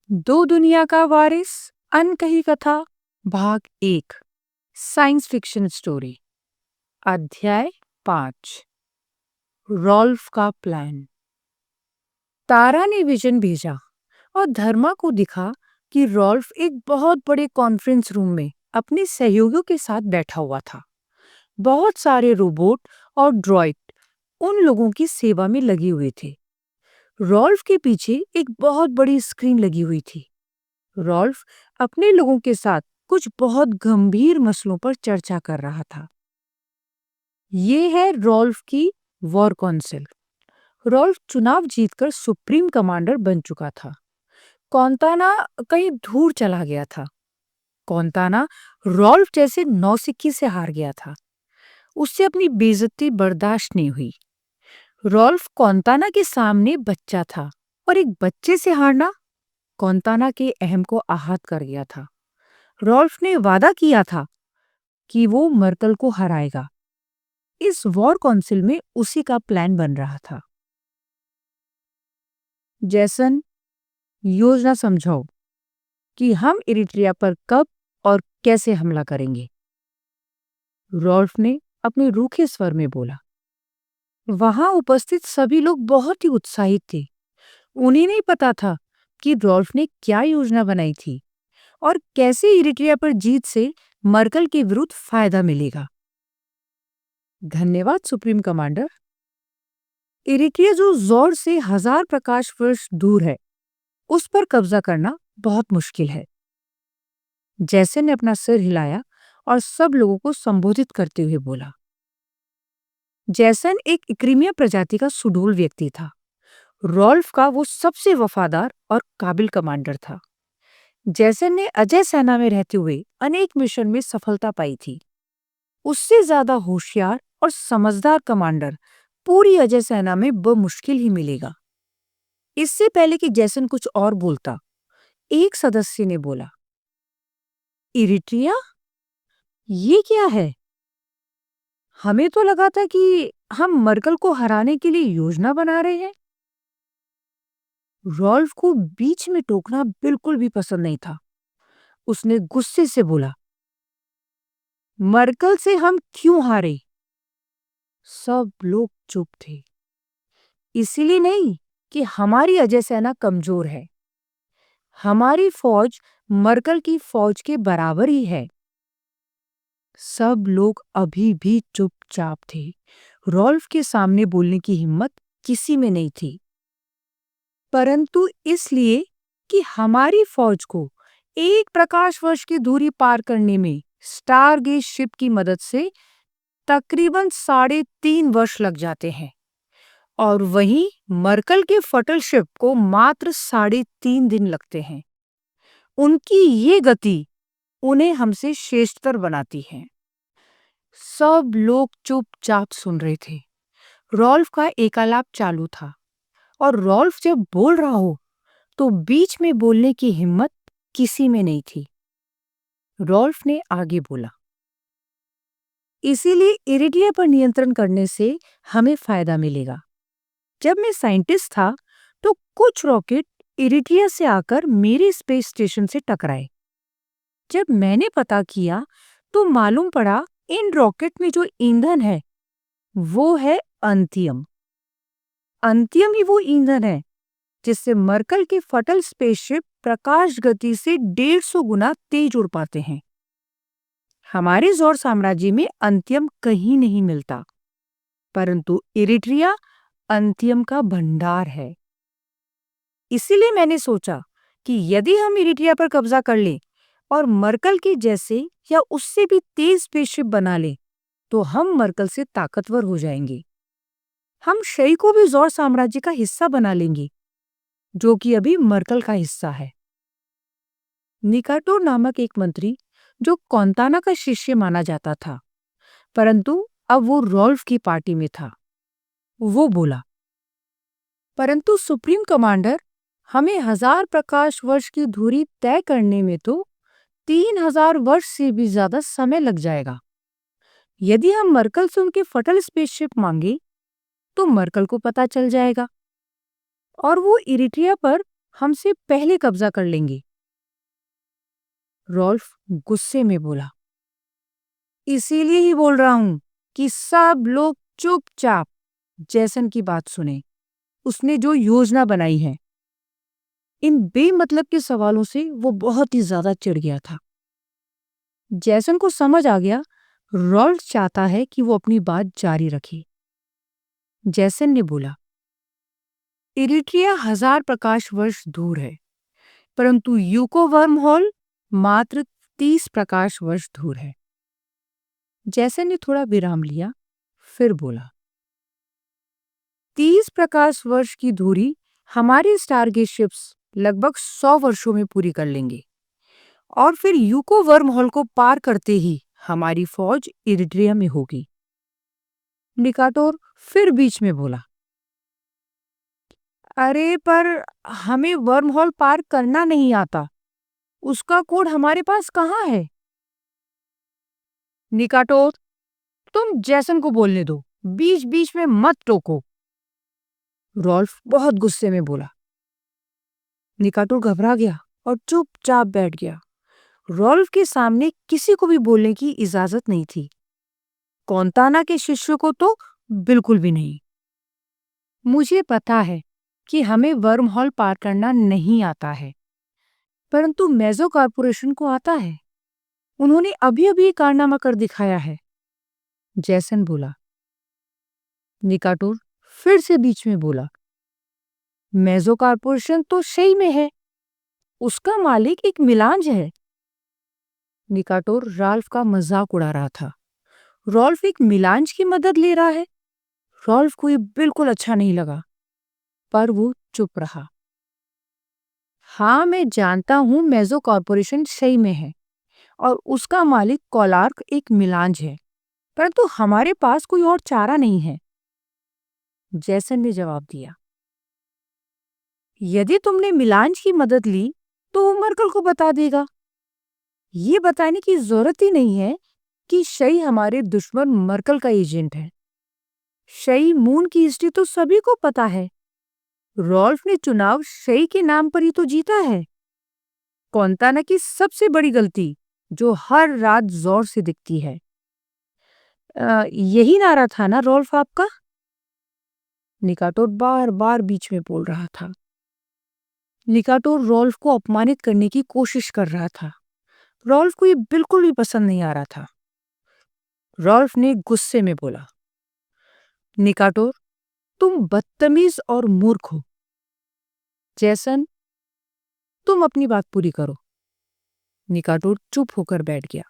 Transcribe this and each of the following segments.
दो दुनिया का वारिस, अनकही कथा, भाग 1। Science fiction story. अध्याय 5। रॉल्फ का प्लान। तारा ने विजन भेजा और धर्मा को दिखा कि रॉल्फ एक बहुत बड़े कॉन्फ्रेंस रूम में अपने सहयोगियों के साथ बैठा हुआ था। बहुत सारे रोबोट और ड्रॉइड उन लोगों की सेवा में लगे हुए थे। रॉल्फ के पीछे एक बहुत बड़ी स्क्रीन लगी हुई थी। रॉल्फ अपने लोगों के साथ कुछ बहुत गंभीर मसलों पर चर्चा कर रहा था। ये है रॉल्फ की वॉर काउंसिल। रॉल्फ चुनाव जीतकर सुप्रीम कमांडर बन चुका था। कौंताना कहीं दूर चला गया था। कौंताना रॉल्फ जैसे नौसिक्की से हार गया था। उससे अपनी बेइज्जती बर्दाश्त नहीं हुई। रॉल्फ कौंताना के सामने बच्चा था और एक बच्चे से हारना कौंताना के अहम को आहत कर गया था। रॉल्फ ने वादा किया था कि वो मर्कल को हराएगा। इस वॉर काउंसिल में उसी का प्लान बन रहा था। जैसन, योजना समझाओ कि हम इरिट्रिया पर कब और कैसे हमला करेंगे। रॉल्फ ने अपने रूखे स्वर में बोला। वहां उपस्थित सभी लोग बहुत ही उत्साहित थे। उन्हें नहीं पता था कि रॉल्फ ने क्या योजना बनाई थी और कैसे इरिट्रिया पर जीत से मर्कल के विरुद्ध फायदा मिलेगा। धन्यवाद सुप्रीम कमांडर। इरिट्रिया जो जोर से 1000 प्रकाश वर्ष दूर है, उस पर कब्जा करना बहुत मुश्किल है। जैसे ने अपना सिर हिलाया और सब लोगों को संबोधित करते हुए बोला। जैसन एक इक्रीमिया प्रजाति का सुडौल व्यक्ति था। रॉल्फ का वो सबसे वफादार और काबिल कमांडर था। जैसन ने अजय सेना में रहते हुए अनेक मिशन में सफलता पाई थी। उससे ज्यादा होशियार और समझदार कमांडर पूरी अजय सेना में बमुश्किल ही मिलेगा। इससे पहले कि जैसन कुछ और बोलता, एक सदस्य ने बोला, इरिट्रिया? ये क्या है? हमें तो लगा था कि हम मर्कल को हराने के लिए योजना बना रहे हैं। रॉल्फ को बीच में टोकना बिल्कुल भी पसंद नहीं था। उसने गुस्से से बोला, मर्कल से हम क्यों हारे? सब लोग चुप थे। इसीलिए नहीं कि हमारी अजय सेना कमजोर है। हमारी फौज मर्कल की फौज के बराबर ही है। सब लोग अभी भी चुपचाप थे। रॉल्फ के सामने बोलने की हिम्मत किसी में नहीं थी। परंतु इसलिए कि हमारी फौज को एक प्रकाश वर्ष की दूरी पार करने में स्टारगेट शिप की मदद से तकरीबन 3.5 वर्ष लग जाते हैं और वहीं मर्कल के फटल शिप को मात्र 3.5 दिन लगते हैं। उनकी ये गति उन्हें हमसे श्रेष्ठतर बनाती है। सब लोग चुपचाप सुन रहे थे। रॉल्फ का एकालाप चालू था और रॉल्फ जब बोल रहा हो तो बीच में बोलने की हिम्मत किसी में नहीं थी। रॉल्फ ने आगे बोला, इसीलिए इरिडिया पर नियंत्रण करने से हमें फायदा मिलेगा। जब मैं साइंटिस्ट था तो कुछ रॉकेट इरिडिया से आकर मेरे स्पेस स्टेशन से टकराए। जब मैंने पता किया तो मालूम पड़ा इन रॉकेट में जो ईंधन है वो है अंतियम। अंतियम ही वो ईंधन है जिससे मर्कल के फटल स्पेसशिप प्रकाश गति से 150 गुना तेज उड़ पाते हैं। हमारे जौर साम्राज्य में अंतियम कहीं नहीं मिलता, परंतु इरिट्रिया अंतियम का भंडार है। इसीलिए मैंने सोचा कि यदि हम इरिट्रिया पर कब्जा कर लें और मर्कल के जैसे या उससे भी तेज स्पेसशिप बना लें, तो हम मर्कल से ताकतवर हो जाएंगे। हम शई को भी जौर साम्राज्य का हिस्सा बना लेंगे, जो कि अभी मर्कल का हिस्सा है। निकाटोर नामक एक मंत्री, जो कौंताना का शिष्य माना जाता था, परंतु अब वो रॉल्फ की पार्टी में था, वो बोला, परंतु सुप्रीम कमांडर, हमें 1000 प्रकाश वर्ष की दूरी तय करने में तो 3000 वर्ष से भी ज्यादा समय लग जाएगा। यदि हम मर्कल से उनके फटल स्पेसशिप मांगे तो मर्कल को पता चल जाएगा और वो इरिट्रिया पर हमसे पहले कब्जा कर लेंगे। रॉल्फ गुस्से में बोला, इसीलिए ही बोल रहा हूं कि सब लोग चुपचाप जैसन की बात सुने। उसने जो योजना बनाई है। इन बेमतलब के सवालों से वो बहुत ही ज्यादा चिढ़ गया था। जैसन को समझ आ गया रॉल्फ चाहता है कि वो अपनी बात जारी रखे। जैसन ने बोला, इरिट्रिया 1000 प्रकाश वर्ष दूर है, परंतु यूको वर्म हॉल मात्र 30 प्रकाश वर्ष दूर है। जैसन ने थोड़ा विराम लिया, फिर बोला, 30 प्रकाश वर्ष की दूरी हमारे स्टारगेट शिप्स लगभग 100 वर्षों में पूरी कर लेंगे और फिर यूको वर्म हॉल को पार करते ही हमारी फौज इरिट्रिया में होगी। निकाटोर फिर बीच में बोला, अरे पर हमें वर्म हॉल पार करना नहीं आता। उसका कोड हमारे पास कहाँ है? निकाटोर, तुम जैसन को बोलने दो, बीच बीच में मत टोको। रॉल्फ बहुत गुस्से में बोला। निकाटोर घबरा गया और चुपचाप बैठ गया। रॉल्फ के सामने किसी को भी बोलने की इजाजत नहीं थी। कौंताना के शिष्यों को तो बिल्कुल भी नहीं। मुझे पता है कि हमें वर्म हॉल पार करना नहीं आता है, परंतु मेजो कॉर्पोरेशन को आता है। उन्होंने अभी अभी कारनामा कर दिखाया है। जैसन बोला। निकाटोर फिर से बीच में बोला, मेजो कॉर्पोरेशन तो सही में है। उसका मालिक एक मिलांज है। निकाटोर रॉल्फ का मजाक उड़ा रहा था। रॉल्फ एक मिलांज की मदद ले रहा है। रॉल्फ को ये बिल्कुल अच्छा नहीं लगा, पर वो चुप रहा। हाँ, मैं जानता हूं मेजो कॉर्पोरेशन सही में है और उसका मालिक कोलार्क एक मिलांज है, परंतु हमारे पास कोई और चारा नहीं है। जैसन ने जवाब दिया, यदि तुमने मिलांज की मदद ली तो वो मर्कल को बता देगा। ये बताने की जरूरत ही नहीं है कि शई हमारे दुश्मन मर्कल का एजेंट है। शई मून की हिस्ट्री तो सभी को पता है। रॉल्फ ने चुनाव शई के नाम पर ही तो जीता है। कौंताना की सबसे बड़ी गलती जो हर रात जोर से दिखती है। यही नारा था ना रॉल्फ आपका? निकाटोर बार बार बीच में बोल रहा था। निकाटोर रॉल्फ को अपमानित करने की कोशिश कर रहा था। रॉल्फ को ये बिल्कुल भी पसंद नहीं आ रहा था। रॉल्फ ने गुस्से में बोला, निकाटोर, तुम बदतमीज और मूर्ख हो। जैसन, तुम अपनी बात पूरी करो। निकाटोर चुप होकर बैठ गया।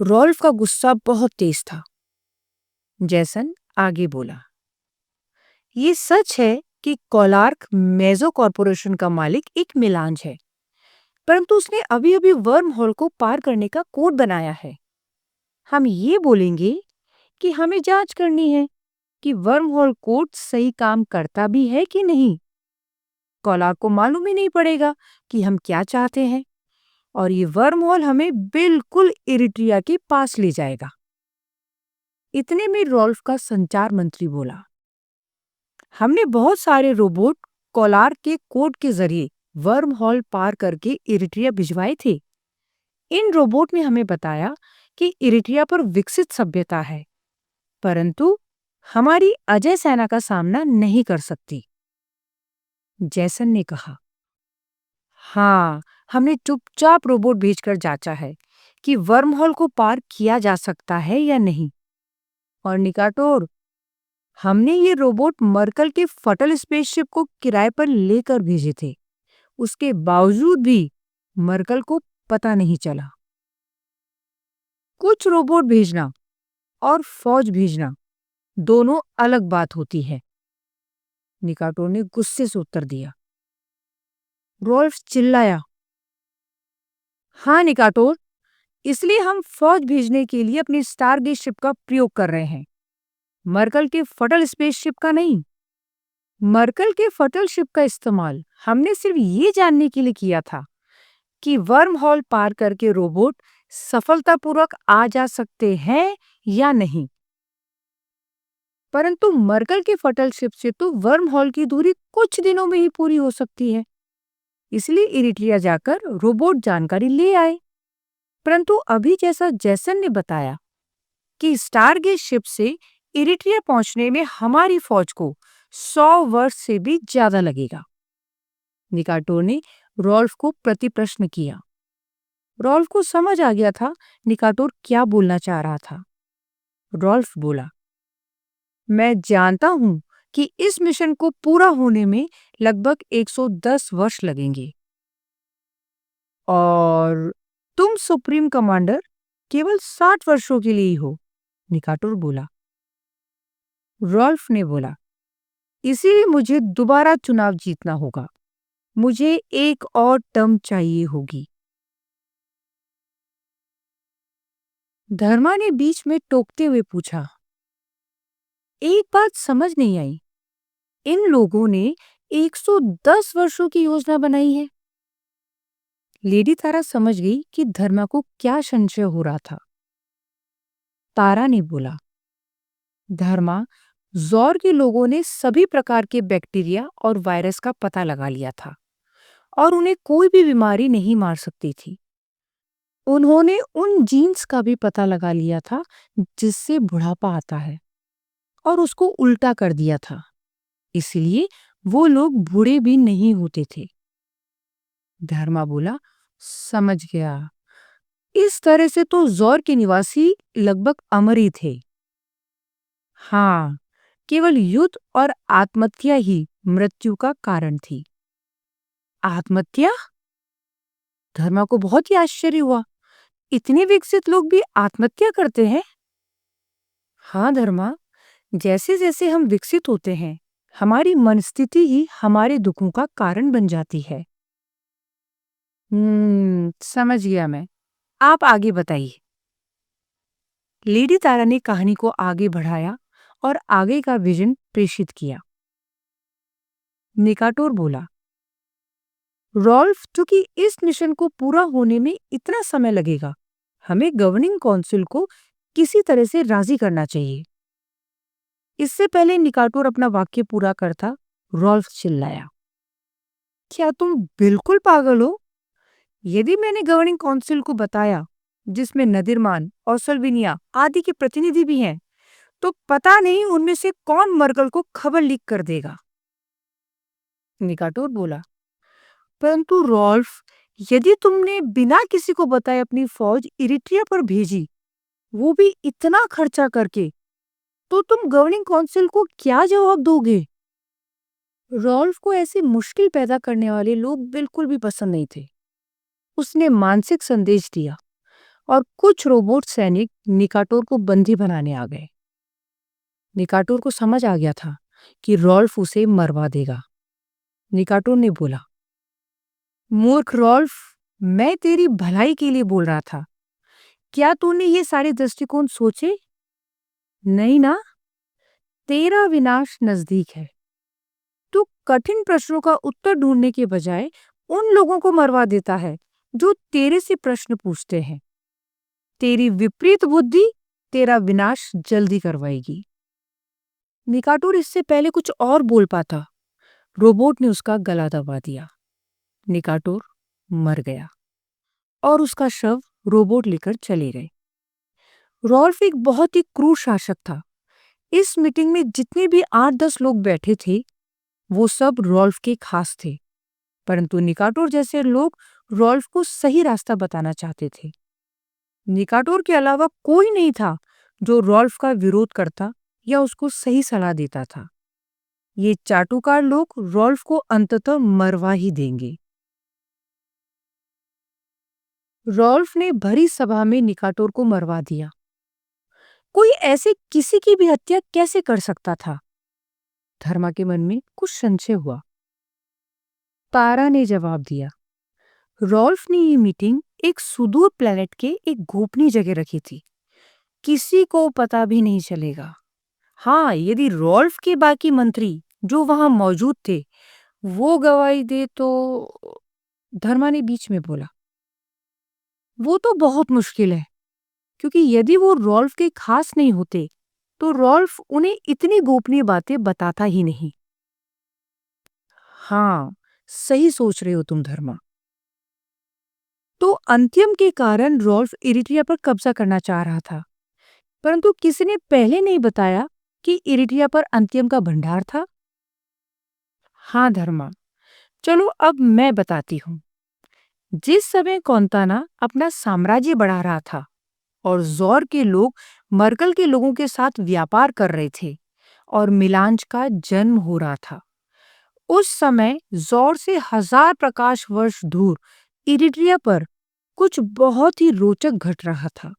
रॉल्फ का गुस्सा बहुत तेज था। जैसन आगे बोला, ये सच है कि कोलार्क मेजो कॉर्पोरेशन का मालिक एक मिलांज है, परंतु उसने अभी अभी वर्म हॉल को पार करने का कोड बनाया है। हम ये बोलेंगे कि हमें जांच करनी है कि वर्म हॉल कोड सही काम करता भी है कि नहीं। कोलार्क को मालूम ही नहीं पड़ेगा कि हम क्या चाहते हैं और ये वर्म हॉल हमें बिल्कुल इरिट्रिया के पास ले जाएगा। इतने में रॉल्फ का संचार मंत्री बोला, हमने बहुत सारे रोबोट कोलार्क के कोड के जरिए वर्म हॉल पार करके इरिट्रिया भिजवाए थे। इन रोबोट ने हमें बताया कि इरिट्रिया पर विकसित सभ्यता है, परंतु हमारी अजय सेना का सामना नहीं कर सकती। जैसन ने कहा, हाँ, हमने चुपचाप रोबोट भेजकर जांचा है कि वर्म हॉल को पार किया जा सकता है या नहीं। और निकाटोर, हमने ये रोबोट मर्कल के फटल स्पेसशिप को किराए पर लेकर भेजे थे। उसके बावजूद भी मर्कल को पता नहीं चला। कुछ रोबोट भेजना और फौज भेजना दोनों अलग बात होती है। निकाटोर ने गुस्से से उत्तर दिया। रॉल्फ चिल्लाया, हाँ निकाटोर, इसलिए हम फौज भेजने के लिए अपनी स्टारगेट शिप का प्रयोग कर रहे हैं, मर्कल के फटल स्पेसशिप का नहीं। मर्कल के फटल शिप का इस्तेमाल हमने सिर्फ ये जानने के लिए किया था कि वर्म हॉल पार करके रोबोट सफलतापूर्वक आ जा सकते हैं या नहीं। परंतु मर्कल के फटल शिप से तो वर्म हॉल की दूरी कुछ दिनों में ही पूरी हो सकती है। इसलिए इरिट्रिया जाकर रोबोट जानकारी ले आए। परंतु अभी जैसा जैसन ने बताया कि स्टारगेट शिप से इरिट्रिया पहुंचने में हमारी फौज को 100 वर्ष से भी ज्यादा लगेगा। निकाटोर ने रॉल्फ को प्रति प्रश्न किया। रॉल्फ को समझ आ गया था निकाटोर क्या बोलना चाह रहा था। रॉल्फ बोला, मैं जानता हूं कि इस मिशन को पूरा होने में लगभग 110 वर्ष लगेंगे और तुम सुप्रीम कमांडर केवल 60 वर्षों के लिए ही हो, निकाटोर बोला। रॉल्फ ने बोला, इसीलिए मुझे दोबारा चुनाव जीतना होगा। मुझे एक और टर्म चाहिए होगी। धर्मा ने बीच में टोकते हुए पूछा, एक बात समझ नहीं आई, इन लोगों ने 110 वर्षों की योजना बनाई है। लेडी तारा समझ गई कि धर्मा को क्या संशय हो रहा था। तारा ने बोला, धर्मा, जौर के लोगों ने सभी प्रकार के बैक्टीरिया और वायरस का पता लगा लिया था और उन्हें कोई भी बीमारी नहीं मार सकती थी। उन्होंने उन जीन्स का भी पता लगा लिया था जिससे बुढ़ापा आता है और उसको उल्टा कर दिया था। इसलिए वो लोग बूढ़े भी नहीं होते थे। धर्मा बोला, समझ गया। इस तरह से तो जौर के निवासी लगभग अमर ही थे। हाँ, केवल युद्ध और आत्महत्या ही मृत्यु का कारण थी। आत्महत्या? धर्मा को बहुत ही आश्चर्य हुआ। इतने विकसित लोग भी आत्महत्या करते हैं? हाँ धर्मा, जैसे जैसे हम विकसित होते हैं, हमारी मनस्थिति ही हमारे दुखों का कारण बन जाती है। समझ गया मैं। आप आगे बताइए। लेडी तारा ने कहानी को आगे बढ़ाया और आगे का विजन प्रेषित किया। निकाटोर बोला, रॉल्फ, चूंकि इस मिशन को पूरा होने में इतना समय लगेगा, हमें गवर्निंग काउंसिल को किसी तरह से राजी करना चाहिए। इससे पहले निकाटोर अपना वाक्य पूरा करता, रॉल्फ चिल्लाया, क्या तुम बिल्कुल पागल हो? यदि मैंने गवर्निंग काउंसिल को बताया, जिसमें नदिरमान और सल्विनिया आदि के प्रतिनिधि भी हैं, तो पता नहीं उनमें से कौन मर्गल को खबर लीक कर देगा। निकाटोर बोला, परंतु रॉल्फ, यदि तुमने बिना किसी को बताए अपनी फौज इरिट्रिया पर भेजी, वो भी इतना खर्चा करके, तो तुम गवर्निंग काउंसिल को क्या जवाब दोगे? रॉल्फ को ऐसी मुश्किल पैदा करने वाले लोग बिल्कुल भी पसंद नहीं थे। उसने मानसिक संदेश दिया और कुछ रोबोट सैनिक निकाटोर को बंदी बनाने आ गए। निकाटोर को समझ आ गया था कि रॉल्फ उसे मरवा देगा। निकाटोर ने बोला, मूर्ख रॉल्फ, मैं तेरी भलाई के लिए बोल रहा था। क्या तूने ये सारे दृष्टिकोण सोचे? नहीं ना? तेरा विनाश नजदीक है। तू कठिन प्रश्नों का उत्तर ढूंढने के बजाय उन लोगों को मरवा देता है जो तेरे से प्रश्न पूछते हैं। तेरी विपरीत बुद्धि तेरा विनाश जल्दी करवाएगी। निकाटोर इससे पहले कुछ और बोल पाता, रोबोट ने उसका गला दबा दिया। निकाटोर मर गया और उसका शव रोबोट लेकर चले गए। रॉल्फ एक बहुत ही क्रूर शासक था। इस मीटिंग में जितने भी 8-10 लोग बैठे थे, वो सब रॉल्फ के खास थे, परंतु निकाटोर जैसे लोग रॉल्फ को सही रास्ता बताना चाहते थे। निकाटोर के अलावा कोई नहीं था जो रॉल्फ का विरोध करता या उसको सही सलाह देता था। ये चाटुकार लोग रॉल्फ को अंततः मरवा ही देंगे। रॉल्फ ने भरी सभा में निकाटोर को मरवा दिया। कोई ऐसे किसी की भी हत्या कैसे कर सकता था? धर्मा के मन में कुछ संशय हुआ। तारा ने जवाब दिया, रॉल्फ ने ये मीटिंग एक सुदूर प्लेनेट के एक गोपनीय जगह रखी थी। किसी को पता भी नहीं चलेगा। हाँ, यदि रॉल्फ के बाकी मंत्री जो वहां मौजूद थे वो गवाही दे तो। धर्मा ने बीच में बोला, वो तो बहुत मुश्किल है, क्योंकि यदि वो रॉल्फ के खास नहीं होते तो रॉल्फ उन्हें इतनी गोपनीय बातें बताता ही नहीं। हाँ, सही सोच रहे हो तुम धर्मा। तो अंत्यम के कारण रॉल्फ इरिट्रिया पर कब्जा करना चाह रहा था, परंतु किसी ने पहले नहीं बताया कि इरिट्रिया पर अंत्यम का भंडार था। हाँ धर्मा, चलो अब मैं बताती हूँ। जिस समय कौंताना अपना साम्राज्य बढ़ा रहा था और जौर के लोग मर्कल के लोगों के साथ व्यापार कर रहे थे और मिलांज का जन्म हो रहा था, उस समय जौर से 1000 प्रकाश वर्ष दूर इरिट्रिया पर कुछ बहुत ही रोचक घट रहा था।